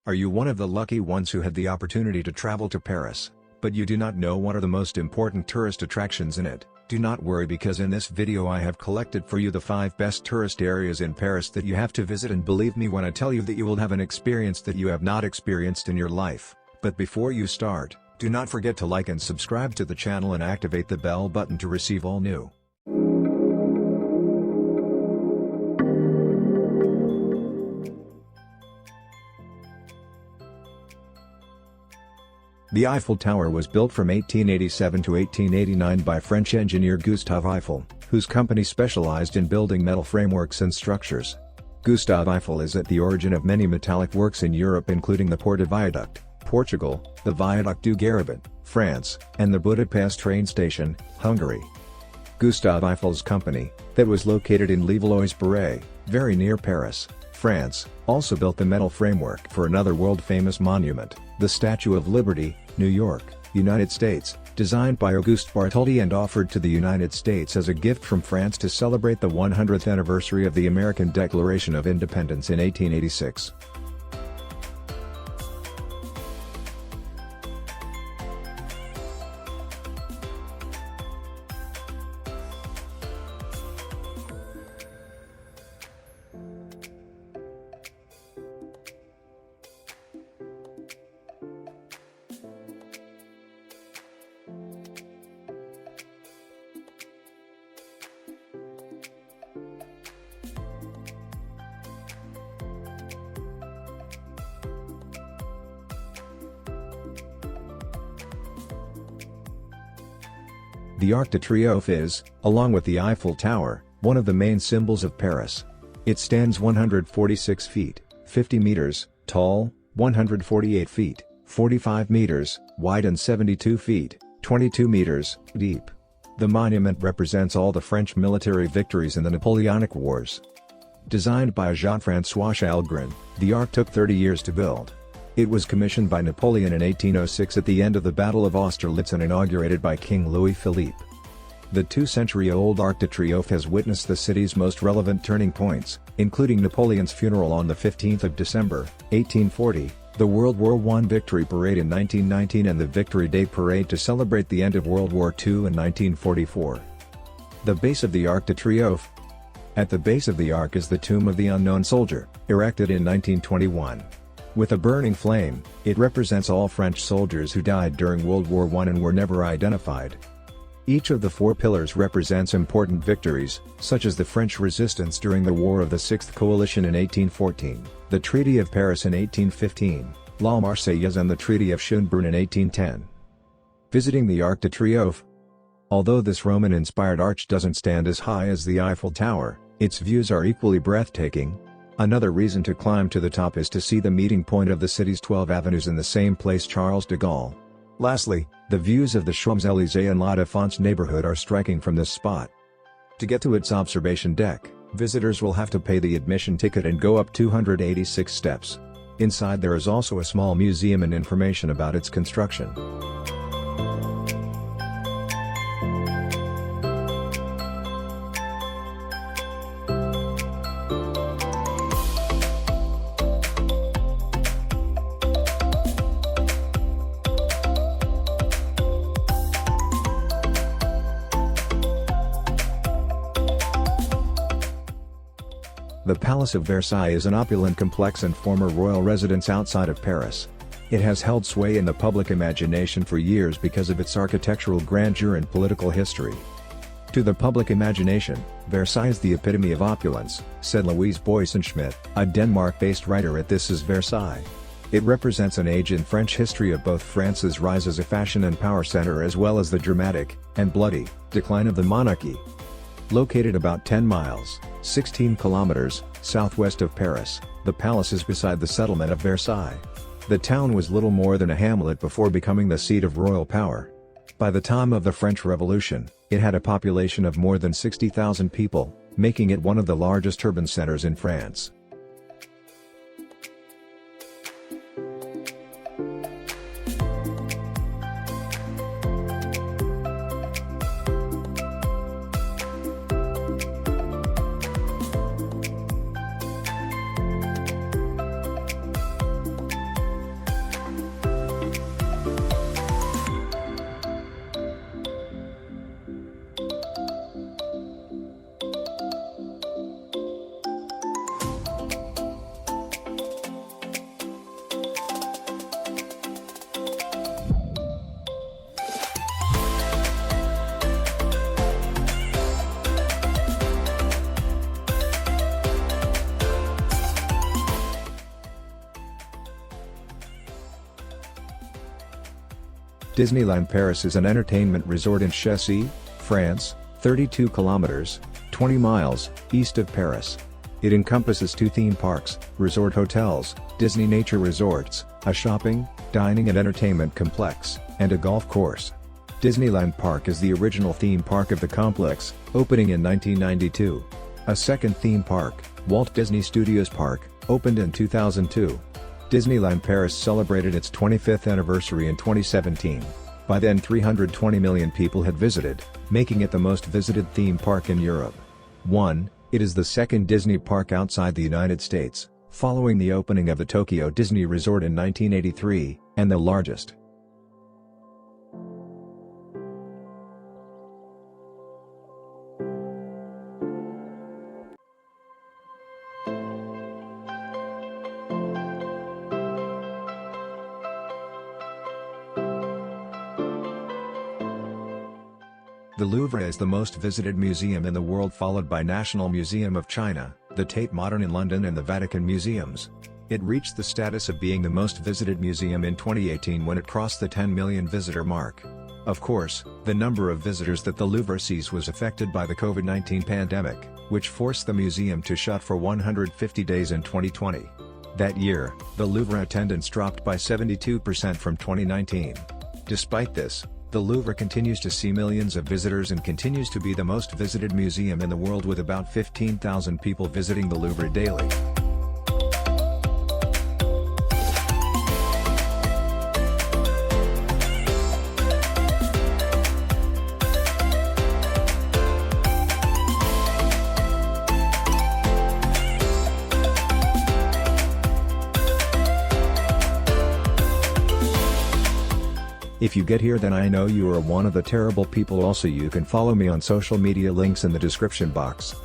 Are you one of the lucky ones who had the opportunity to travel to Paris, but you do not know what are the most important tourist attractions in it? Do not worry, because in this video I have collected for you the 5 best tourist areas in Paris that you have to visit, and believe me when I tell you that you will have an experience that you have not experienced in your life. But before you start, do not forget to like and subscribe to the channel and activate the bell button to receive all new. The Eiffel Tower was built from 1887 to 1889 by French engineer Gustave Eiffel, whose company specialized in building metal frameworks and structures. Gustave Eiffel is at the origin of many metallic works in Europe, including the Porta Viaduct, Portugal, the Viaduct du Garabit, France, and the Budapest train station, Hungary. Gustave Eiffel's company, that was located in Levallois-Perret, very near Paris, France, also built the metal framework for another world-famous monument, the Statue of Liberty, New York, United States, designed by Auguste Bartholdi and offered to the United States as a gift from France to celebrate the 100th anniversary of the American Declaration of Independence in 1886. The Arc de Triomphe is, along with the Eiffel Tower, one of the main symbols of Paris. It stands 146 feet, 50 meters, tall, 148 feet, 45 meters, wide and 72 feet, 22 meters, deep. The monument represents all the French military victories in the Napoleonic Wars. Designed by Jean-François Chalgrin, the Arc took 30 years to build. It was commissioned by Napoleon in 1806 at the end of the Battle of Austerlitz and inaugurated by King Louis-Philippe. The 2-century-old Arc de Triomphe has witnessed the city's most relevant turning points, including Napoleon's funeral on the 15th of December, 1840, the World War I Victory Parade in 1919 and the Victory Day Parade to celebrate the end of World War II in 1944. The base of the Arc de Triomphe. At the base of the Arc is the Tomb of the Unknown Soldier, erected in 1921. With a burning flame, it represents all French soldiers who died during World War I and were never identified. Each of the 4 pillars represents important victories, such as the French resistance during the War of the Sixth Coalition in 1814, the Treaty of Paris in 1815, La Marseillaise and the Treaty of Schönbrunn in 1810. Visiting the Arc de Triomphe. Although this Roman-inspired arch doesn't stand as high as the Eiffel Tower, its views are equally breathtaking. Another reason to climb to the top is to see the meeting point of the city's 12 avenues in the same place, Charles de Gaulle. Lastly, the views of the Champs-Élysées and La Défense neighborhood are striking from this spot. To get to its observation deck, visitors will have to pay the admission ticket and go up 286 steps. Inside there is also a small museum and information about its construction. The Palace of Versailles is an opulent complex and former royal residence outside of Paris. It has held sway in the public imagination for years because of its architectural grandeur and political history. To the public imagination, Versailles is the epitome of opulence, said Louise Boysen-Schmidt, a Denmark-based writer at This Is Versailles. It represents an age in French history of both France's rise as a fashion and power center as well as the dramatic, and bloody, decline of the monarchy. Located about 10 miles, 16 kilometers, southwest of Paris, the palace is beside the settlement of Versailles. The town was little more than a hamlet before becoming the seat of royal power. By the time of the French Revolution, it had a population of more than 60,000 people, making it one of the largest urban centers in France. Disneyland Paris is an entertainment resort in Chessy, France, 32 kilometers, 20 miles, east of Paris. It encompasses 2 theme parks, resort hotels, Disney Nature Resorts, a shopping, dining and entertainment complex, and a golf course. Disneyland Park is the original theme park of the complex, opening in 1992. A second theme park, Walt Disney Studios Park, opened in 2002. Disneyland Paris celebrated its 25th anniversary in 2017. By then 320 million people had visited, making it the most visited theme park in Europe. 1. It is the second Disney park outside the United States, following the opening of the Tokyo Disney Resort in 1983, and the largest. The Louvre is the most visited museum in the world, followed by National Museum of China, the Tate Modern in London and the Vatican Museums. It reached the status of being the most visited museum in 2018 when it crossed the 10 million visitor mark. Of course, the number of visitors that the Louvre sees was affected by the COVID-19 pandemic, which forced the museum to shut for 150 days in 2020. That year, the Louvre attendance dropped by 72% from 2019. Despite this, the Louvre continues to see millions of visitors and continues to be the most visited museum in the world, with about 15,000 people visiting the Louvre daily. If you get here, then I know you are one of the terrible people. Also, you can follow me on social media, links in the description box.